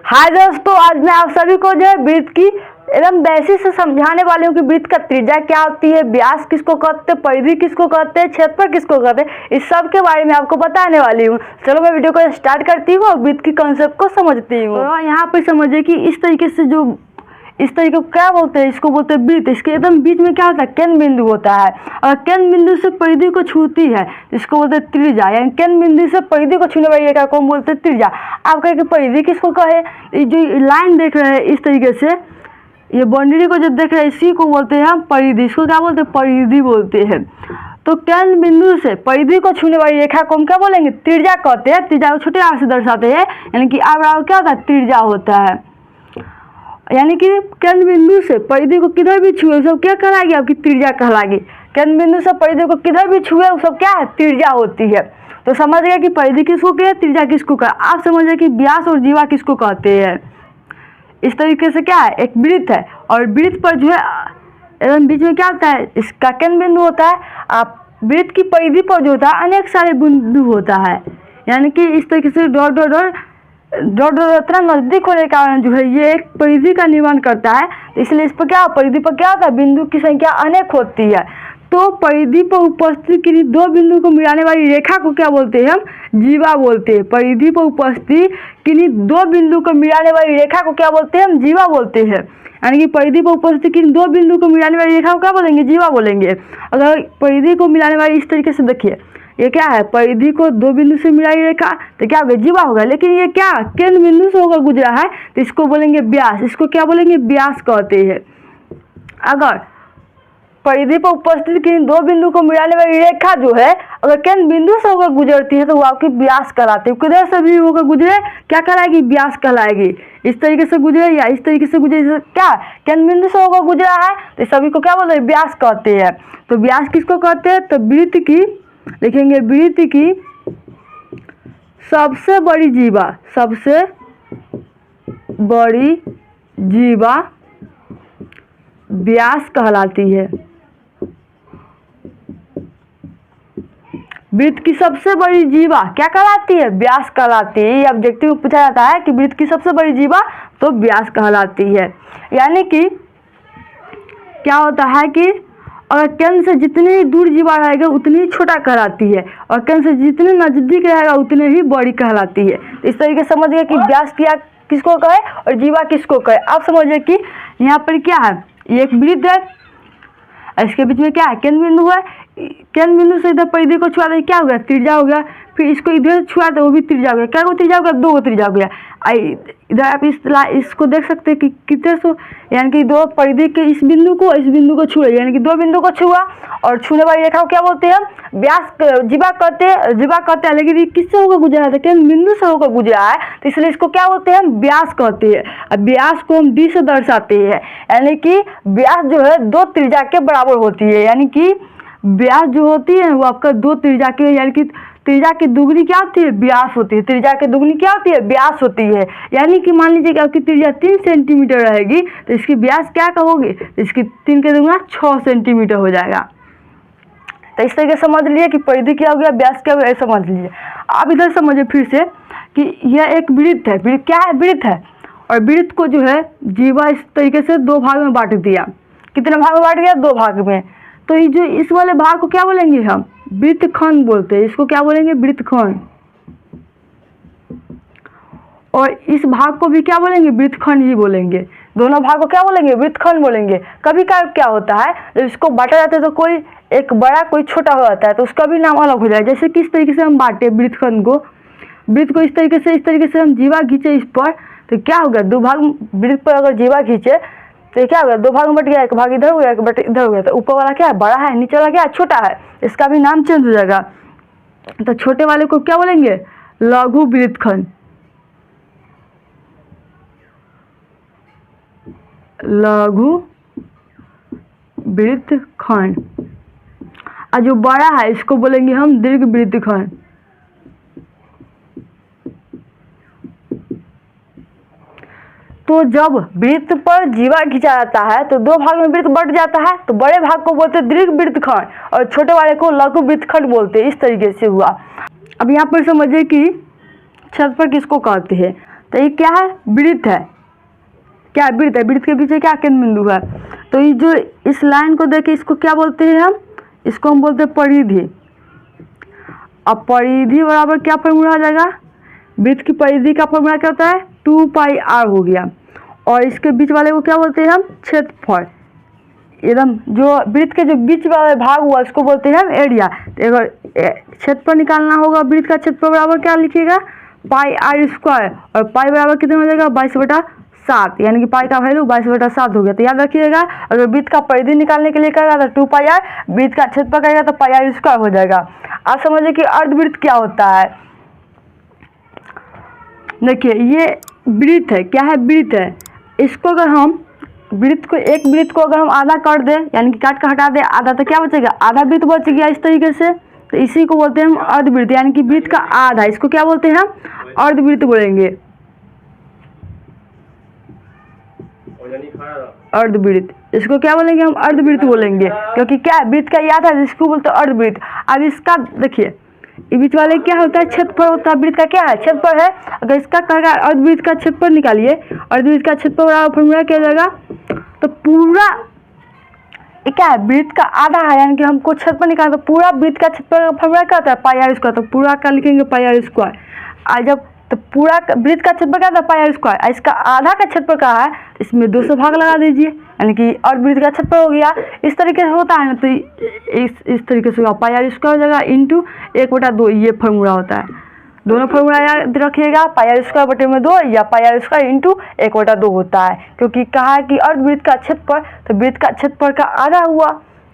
हाय दोस्तों, आज मैं आप सभी को जो है वृत्त की एकदम बेसिक से समझाने वाली हूँ कि वृत्त का त्रिज्या क्या होती है, व्यास किसको कहते हैं, परिधि किसको कहते हैं, क्षेत्रफल किसको कहते हैं, इस सब के बारे में आपको बताने वाली हूँ। चलो मैं वीडियो को स्टार्ट करती हूँ और वृत्त की कॉन्सेप्ट को समझती हूँ। तो यहाँ पर समझिए कि इस तरीके से जो इस तरीके को क्या बोलते हैं, इसको बोलते हैं वृत्त। इसके एकदम बीच में क्या होता है, केंद्र बिंदु होता है और केंद्र बिंदु से परिधि को छूती है, इसको बोलते हैं त्रिज्या। यानी केंद्र बिंदु से परिधि को छूने वाली रेखा को हम बोलते हैं त्रिज्या। आप कहें कि परिधि किसको कहे, जो लाइन देख रहे हैं इस तरीके से, ये बाउंड्री को जो देख रहे हैं इसी को बोलते हैं हम परिधि। इसको क्या बोलते हैं, परिधि बोलते हैं। तो केंद्र बिंदु से परिधि को छूने वाली रेखा को हम क्या बोलेंगे, त्रिज्या कहते हैं। त्रिज्या को छोटे आर से दर्शाते हैं, यानी कि आर क्या होता है, त्रिज्या होता है। यानी कि केंद्र बिंदु से परिधि को किधर भी छुए सब क्या कहलाएगी, आपकी त्रिज्या कहलाएगी। केंद्र बिंदु से परिधि को किधर भी छुए वो सब क्या है, त्रिज्या होती है। तो समझ गए कि परिधि किसको कहते हैं, त्रिज्या किसको कहते हैं। आप समझ गए कि व्यास और जीवा किसको कहते हैं। इस तरीके से क्या है, एक वृत्त है और वृत्त पर जो है एकदम बीच में क्या होता है, इसका केंद्र बिंदु होता है। आप वृत्त की परिधि पर जो होता है अनेक सारे बिंदु होता है, यानी कि इस तरीके से dot dot dot dot dot इतना नजदीक होने के कारण जो है ये एक परिधि का निर्माण करता है। तो इसलिए इस पर क्या, परिधि पर क्या होता है, बिंदु की संख्या अनेक होती है। तो परिधि पर उपस्थित किन्हीं दो बिंदु को मिलाने वाली रेखा को क्या बोलते हैं, हम जीवा बोलते हैं। परिधि पर उपस्थित किन्हीं दो बिंदु को मिलाने वाली रेखा को क्या बोलते हैं, हम जीवा बोलते हैं। यानी कि परिधि पर उपस्थित किन्हीं दो बिंदु को मिलाने वाली रेखा को क्या बोलेंगे, जीवा बोलेंगे। अगर परिधि को मिलाने वाली इस तरीके से देखिए, ये क्या है, परिधि को दो बिंदु से मिलाई रेखा, तो क्या होगा, जीवा होगा। लेकिन ये क्या केंद्र बिंदु से होकर गुजरा है, तो इसको बोलेंगे व्यास। इसको क्या बोलेंगे, व्यास कहते हैं। अगर परिधि पर उपस्थित किन्हीं दो बिंदु को मिलाने वाली रेखा जो है अगर केंद्र बिंदु से होकर गुजरती है तो वो आपकी व्यास कहलाती है। किधर से भी होकर गुजरे क्या कहलाएगी, व्यास कहलाएगी। इस तरीके से गुजरे या इस तरीके से गुजरे, क्या केंद्र बिंदु से होकर गुजरा है तो सभी को क्या बोलते हैं, व्यास कहते हैं। तो व्यास किसको कहते हैं, तो वृत्त की लिखेंगे, वृत्त की सबसे बड़ी जीवा, सबसे बड़ी जीवा व्यास कहलाती है। वृत्त की सबसे बड़ी जीवा क्या कहलाती है, व्यास कहलाती है। ये ऑब्जेक्टिव में पूछा जाता है कि वृत्त की सबसे बड़ी जीवा तो व्यास कहलाती है। यानी कि क्या होता है कि और केंद्र से जितनी ही दूर जीवा रहेगा उतनी ही छोटा कहलाती है और केंद्र से जितने नजदीक रहेगा उतने ही बड़ी कहलाती है। तो इस तरीके से समझिए कि व्यास क्या किसको कहे और जीवा किसको कहे। आप समझिए कि यहाँ पर क्या है, ये एक वृत्त है, इसके बीच में क्या है, केंद्र बिंदु है। केंद्र बिंदु से इधर परिधि को छुआ दे क्या हो गया, त्रिज्या हो गया। फिर इसको इधर छुआ दे वो भी त्रिज्या हो गया। क्या त्रिज्या हो गया, दो त्रिज्या हो गया। इधर आप इसको देख सकते हैं कि कितने सो, यानी कि दो परिधि के इस बिंदु को छुए, यानी कि दो बिंदु को छुआ और छूने वाली रेखा को क्या बोलते हैं, व्यास जीवा कहते हैं। लेकिन ये किससे होकर गुजरा है, केंद्र बिंदु से होकर गुजरा है, तो इसलिए इसको क्या बोलते हैं, व्यास कहते हैं। अब व्यास को हम डी से दर्शाते हैं, यानी कि व्यास जो है दो त्रिज्या के बराबर होती है। यानी कि व्यास जो होती है वो आपका दो त्रिज्या के, यानी कि त्रिज्या की दुगनी क्या होती है, व्यास होती है। त्रिज्या की दुगनी क्या होती है, व्यास होती है। यानी कि मान लीजिए कि आपकी त्रिज्या 3 सेंटीमीटर रहेगी तो इसकी व्यास क्या कहोगे, तो इसकी 3 के दुगना 6 सेंटीमीटर हो जाएगा। तो इस तरीके समझ लीजिए कि परिधि क्या हो गया, व्यास क्या हो गया, समझ लीजिए। आप इधर समझिए फिर से कि यह एक वृत्त है। वृत्त क्या है, वृत्त है और वृत्त को जो है जीवा इस तरीके से दो भाग में बांट दिया। कितने भाग में बांट दिया, दो भाग में। तो ये जो इस वाले भाग को क्या बोलेंगे, हम वृत्तखंड बोलते हैं। इसको क्या बोलेंगे, वृत्तखंड। और इस भाग को भी क्या बोलेंगे, वृत्तखंड ही बोलेंगे। दोनों भाग को क्या बोलेंगे, वृत्तखंड बोलेंगे। कभी कभी क्या होता है जब इसको बांटा जाता है तो कोई एक बड़ा कोई छोटा हो जाता है तो उसका भी नाम अलग हो जाए। जैसे किस तरीके से हम बांटे वृत्तखंड को, वृत्त को इस तरीके से हम जीवा खींचे इस पर, तो क्या होगा, दो भाग वृत्त पर अगर जीवा खींचे तो क्या होगा, दो भाग में बट गया, एक भाग इधर हो गया, एक बट इधर हो गया। तो ऊपर वाला क्या है, बड़ा है, नीचे वाला क्या है, छोटा है। इसका भी नाम चेंज हो जाएगा। तो छोटे वाले को क्या बोलेंगे, लघु वृत्तखंड। लघु वृत्तखंड। और जो बड़ा है इसको बोलेंगे हम दीर्घ वृत्तखंड। तो जब वृत्त पर जीवा खींचा जाता है तो दो भाग में वृत्त बढ़ जाता है, तो बड़े भाग को बोलते हैं दीर्घ वृत्तखंड और छोटे वाले को लघु वृत्तखंड बोलते हैं। इस तरीके से हुआ। अब यहाँ पर समझिए कि क्षेत्रफल किसको कहते हैं। तो ये क्या है, वृत्त है। क्या वृत्त है, वृत्त के पीछे क्या केंद्र बिंदु है। तो ये जो इस लाइन को देखे इसको क्या बोलते हैं हम, इसको हम बोलते हैं परिधि। अब परिधि बराबर क्या फॉर्मूला आ जाएगा, वृत्त की परिधि का फॉर्मूला क्या होता है, 2πr हो गया। और इसके बीच वाले को क्या बोलते हैं हम, क्षेत्रफल। एकदम जो वृत्त के जो बीच वाला भाग हुआ उसको बोलते हैं हम एरिया। तो अगर क्षेत्रफल निकालना होगा वृत्त का क्षेत्रफल बराबर क्या लिखिएगा, πr²। और पाई बराबर कितना हो जाएगा, 22/7, यानी कि पाई का वैल्यू 22/7 हो गया। तो याद रखिएगा, अगर वृत्त का परिधि निकालने के लिए करेगा तो 2πr, वृत्त का क्षेत्रफल करेगा तो πr² हो जाएगा। आप समझिए कि अर्धवृत्त क्या होता है। देखिए ये वृत्त है, क्या है, वृत्त है। इसको अगर हम वृत्त को, एक वृत्त को अगर हम आधा कर दें, यानी कि काट कर हटा दें आधा, तो क्या बचेगा, आधा वृत्त बच गया इस तरीके से। तो इसी को बोलते हैं हम अर्धवृत्त, यानी कि वृत्त का आधा, इसको क्या बोलते हैं हम, अर्धवृत्त बोलेंगे, अर्धवृत्त। इसको क्या बोलेंगे हम, अर्धवृत्त बोलेंगे, क्योंकि क्या है, वृत्त का ये आधा है, इसको बोलते हैं अर्धवृत्त। अब इसका देखिए ये बीच वाले क्या होता है, क्षेत्रफल होता है। वृत्त का क्या है, क्षेत्रफल है। अगर इसका कहेगा अर्धवृत्त का क्षेत्रफल निकालिए, अर्धवृत्त का क्षेत्रफल बराबर फॉर्मूला क्या हो जाएगा, तो पूरा क्या है, वृत्त का आधा है, यानी कि हमको क्षेत्रफल निकालना, तो पूरा वृत्त का क्षेत्रफल का फॉर्मूला क्या होता है, πr²। तो पूरा का लिखेंगे πr²। और जब तो पूरा वृत्त का क्षेत्रफल क्या था, πr²। इसका आधा का क्षेत्रफल क्या है, इसमें 2 से भाग लगा दीजिए, यानी कि अर्धवृत्त का क्षेत्रफल हो गया। इस तरीके से होता है ना, तो इस तरीके से होगा, πr² हो जाएगा इंटू 1/2, ये फॉर्मूला होता है। दोनों फॉर्मूला याद रखिएगा, πr²/2 या πr² इंटू 1/2 होता है, क्योंकि कहा है कि अर्धवृत्त का क्षेत्रफल, तो वृत्त का क्षेत्रफल का आधा हुआ।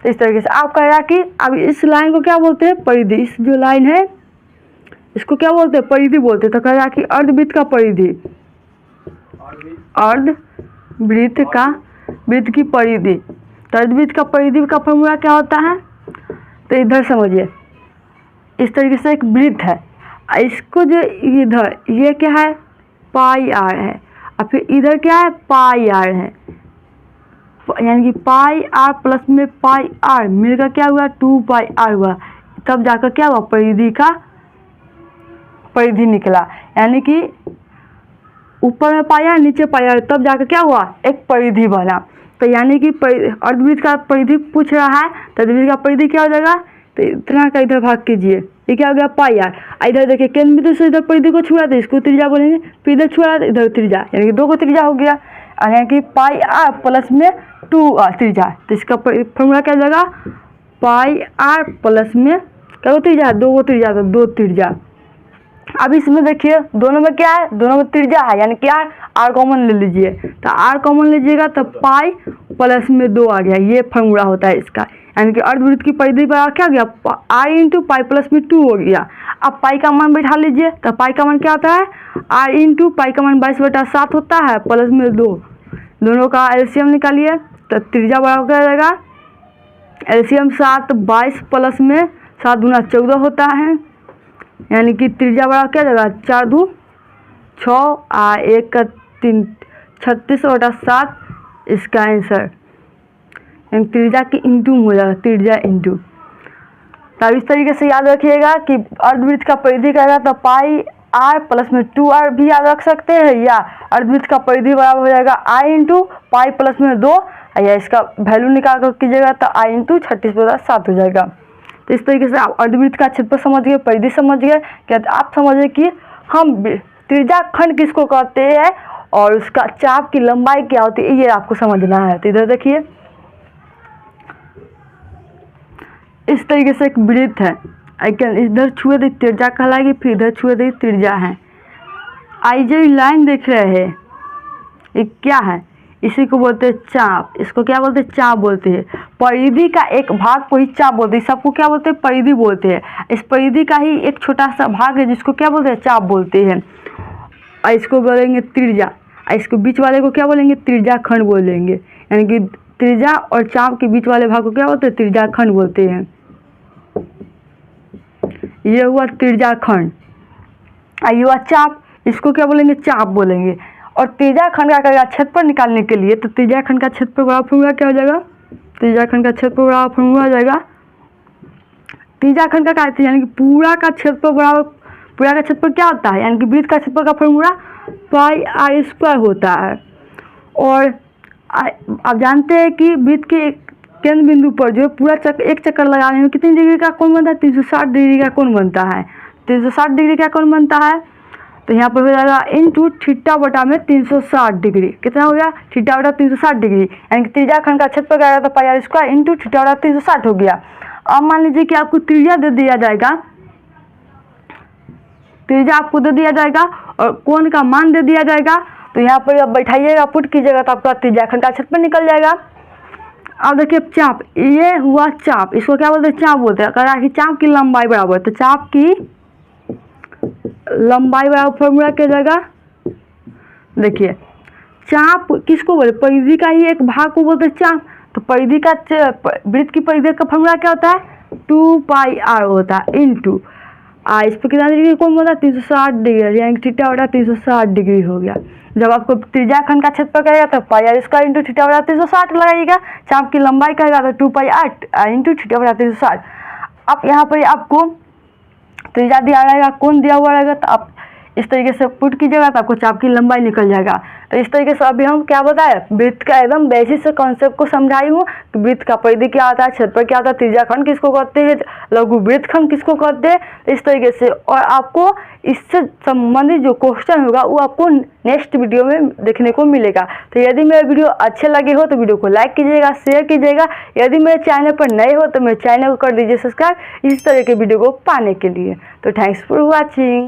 तो इस तरीके से आप कहेगा कि अब इस लाइन को क्या बोलते हैं, परिधि। इस जो लाइन है इसको क्या बोलते हैं, परिधि बोलते हैं। तो कहेगा कि अर्धवृत्त का परिधि, अर्धवृत्त का, वृत्त की परिधि। तो अर्धवृत्त का परिधि का फॉर्मूला क्या होता है, तो इधर समझिए, इस तरीके से एक वृत्त है, इसको जो इधर ये क्या है, πr है, और फिर इधर क्या है, πr है, यानी कि πr प्लस में πr मिलकर क्या हुआ, 2πr हुआ। तब जाकर क्या हुआ, परिधि का परिधि निकला, यानी कि ऊपर में πr नीचे πr, तब जाकर क्या हुआ, एक परिधि बना। तो यानी कि अर्धवृत्त का परिधि पूछ रहा है, तो अर्धवृत्त का परिधि क्या हो जाएगा, तो इतना का इधर भाग कीजिए, ये क्या हो गया, πr। इधर देखिए केंद्र बिंदु से इधर परिधि को छुड़ा दे, इसको त्रिज्या बोलेंगे, फिर इधर छुड़ा दे, इधर त्रिज्या, यानी कि 2 को त्रिज्या हो गया, यानी कि πr प्लस में 2 त्रिज्या। तो इसका फॉर्मूला क्या हो जाएगा, πr प्लस में क्या हो, त्रिज्या, 2 को त्रिज्या, तो 2 त्रिज्या। अब इसमें देखिए दोनों में क्या है, दोनों में त्रिज्या है, यानी क्या, r कॉमन ले लीजिए। तो r कॉमन लीजिएगा तो पाई प्लस में 2 आ गया, ये फॉर्मूला होता है इसका। यानी कि अर्धवृत्त की परिधि पर क्या हो गया, r इंटू पाई प्लस में 2 हो गया। अब पाई का मान बैठा लीजिए, तो पाई का मान क्या होता है, r इंटू पाई का मान 22/7 होता है, प्लस में 2, दोनों का एलसीएम निकालिए, तो त्रिज्या बराबर क्या हो जाएगा, एलसीएम 7, 22 प्लस में 7 दूना 14 होता है, यानी कि त्रिज्या बराबर क्या जाएगा, 4 दूं 6, 1 का 3, 36/7 इसका आंसर, यानी त्रिज्या की इंटू हो जाएगा, त्रिज्या इंटू। तब इस तरीके से याद रखिएगा कि अर्धवृत्त का परिधि कहेगा तो πr प्लस में 2r भी याद रख सकते हैं, या अर्धवृत्त का परिधि बराबर हो जाएगा r इंटू पाई प्लस में 2, या इसका वैल्यू निकाल कर कीजिएगा तो i इंटू 36/7 हो जाएगा। तो इस तरीके से आप अर्धवृत्त का क्षेत्रफल समझ गए, परिधि समझ गए। क्या आप समझे कि हम त्रिज्या खंड किसको कहते हैं और उसका चाप की लंबाई क्या होती है, ये आपको समझना है। तो इधर देखिए इस तरीके से एक वृत्त है, इधर छुए दी त्रिज्या कहलाएगी, फिर इधर छुए दी त्रिज्या है। आई जो लाइन देख रहे हैं ये क्या है, इसी को बोलते हैं चाप। इसको क्या बोलते हैं, चाप बोलते हैं। परिधि का एक भाग को ही चाप बोलते हैं, सबको क्या बोलते हैं, परिधि बोलते हैं। इस परिधि का ही एक छोटा सा भाग है जिसको क्या बोलते हैं, चाप बोलते हैं। और इसको बोलेंगे त्रिज्या, इसको बीच वाले को क्या बोलेंगे, त्रिज्या खंड बोलेंगे। यानी कि त्रिज्या और चाप के बीच वाले भाग को क्या बोलते हैं, त्रिज्या खंड बोलते हैं। ये हुआ त्रिज्या खंड, ये हुआ चाप, इसको क्या बोलेंगे, चाप बोलेंगे। और त्रिज्या खंड का करेगा क्षेत्रफल निकालने के लिए, तो त्रिज्या खंड का क्षेत्रफल बराबर फॉर्मूला क्या हो जाएगा, त्रिज्या खंड का क्षेत्रफल बराबर फॉर्मूला हो जाएगा, त्रिज्या खंड का क्या, यानी कि पूरा का क्षेत्रफल बराबर, पूरा का क्षेत्रफल क्या होता है, यानी कि वृत्त का क्षेत्रफल का फॉर्मूला पाई आर स्क्वायर होता है। और आप जानते हैं कि वृत्त के केंद्र बिंदु पर जो पूरा एक चक्कर लगाने में कितनी डिग्री का कोण बनता है? 360 डिग्री का कोण बनता है। 360 डिग्री का कोण बनता है तो यहाँ पर हो जाएगा इंटू थीटा बटा में 360 डिग्री। कितना हो गया? थीटा बटा 360 डिग्री, यानी कि त्रिज्या खंड का क्षेत्रफल क्या था? पाई आर स्क्वायर इंटू थीटा बटा 360 हो गया। अब मान लीजिए कि आपको त्रिज्या दे दिया जाएगा, त्रिज्या आपको दे दिया जाएगा और कोण का मान दे दिया जाएगा, तो यहाँ पर आप बैठाइएगा, पुट कीजिएगा तो आपका त्रिज्या खंड का क्षेत्रफल निकल जाएगा। अब देखिए चाप, ये हुआ चाप, इसको क्या बोलते हैं? चाप बोलते हैं। कह रहा है कि चाप की लंबाई बराबर, तो चाप की लंबाई बराबर फॉर्मूला क्या जाएगा? देखिए चाप किसको बोलते? परिधि का ही एक भाग को बोलते हैं चाप। तो परिधि का वृत्त की परिधि का फॉर्मूला क्या होता है? 2 पाई आर होता है इंटू इस पर कितना डिग्री कोण होता है? 360 डिग्री, यानी थीटा बटा 360 डिग्री हो गया। जब आपको त्रिज्या खंड का क्षेत्रफल करेगा तो पाई आर स्क्वायर इंटू थीटा बटा 360 लगाइएगा। चाप की लंबाई करेगा तो 2 पाई आर इंटू थीटा बटा 360। अब यहाँ पर आपको त्रिज्या दिया रहेगा, कोण दिया हुआ रहेगा, तो आप इस तरीके से पुट कीजिएगा तो आपको चाप की लंबाई निकल जाएगा। तो इस तरीके से अभी हम क्या बताए? वृत्त का एकदम बेसिक से कॉन्सेप्ट को समझाई हूँ कि वृत्त का परिधि क्या होता है, क्षेत्रफल क्या होता है, त्रिज्या खंड किसको कहते हैं, लघु वृत्त खंड किसको कहते हैं, इस तरीके से। और आपको इससे संबंधित जो क्वेश्चन होगा वो आपको नेक्स्ट वीडियो में देखने को मिलेगा। तो यदि मेरे वीडियो अच्छे लगे हो तो वीडियो को लाइक कीजिएगा, शेयर कीजिएगा। यदि मेरे चैनल पर नए हो तो मेरे चैनल को कर दीजिए सब्सक्राइब, इस तरह के वीडियो को पाने के लिए। तो थैंक्स फॉर वॉचिंग।